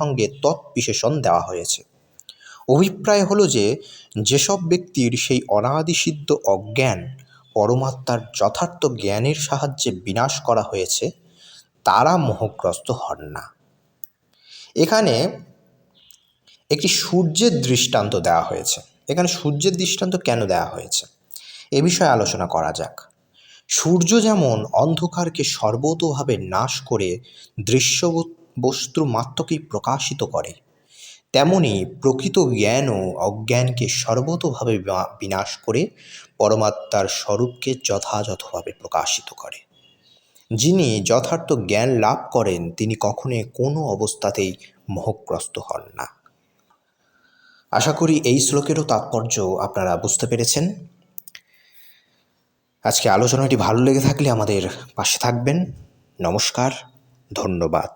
সঙ্গে তৎবিশেষণ দেওয়া হয়েছে। অভিপ্রায় হলো যে যেসব ব্যক্তির সেই অনাদিসিদ্ধ অজ্ঞান পরমাত্মার যথার্থ জ্ঞানের সাহায্যে বিনাশ করা হয়েছে তারা মোহগ্রস্ত হন না। এখানে একটি সূর্যের দৃষ্টান্ত দেওয়া হয়েছে। এখানে সূর্যের দৃষ্টান্ত কেন দেওয়া হয়েছে এ বিষয়ে আলোচনা করা যাক। সূর্য যেমন অন্ধকারকে সর্বতোভাবে নাশ করে দৃশ্য বস্তু মাত্রকেই প্রকাশিত করে, তেমনি প্রকৃত জ্ঞানও অজ্ঞানকে সর্বতোভাবে বিনাশ করে পরমাত্মার স্বরূপকে যথাযথভাবে প্রকাশিত করে। যিনি যথার্থ জ্ঞান লাভ করেন তিনি কখনোই কোনো অবস্থাতেই মোহগ্রস্ত হন না। আশা করি এই শ্লোকেরও তাৎপর্য আপনারা বুঝতে পেরেছেন। আজকে আলোচনাটি ভালো লেগে থাকলে আমাদের পাশে থাকবেন। নমস্কার, ধন্যবাদ।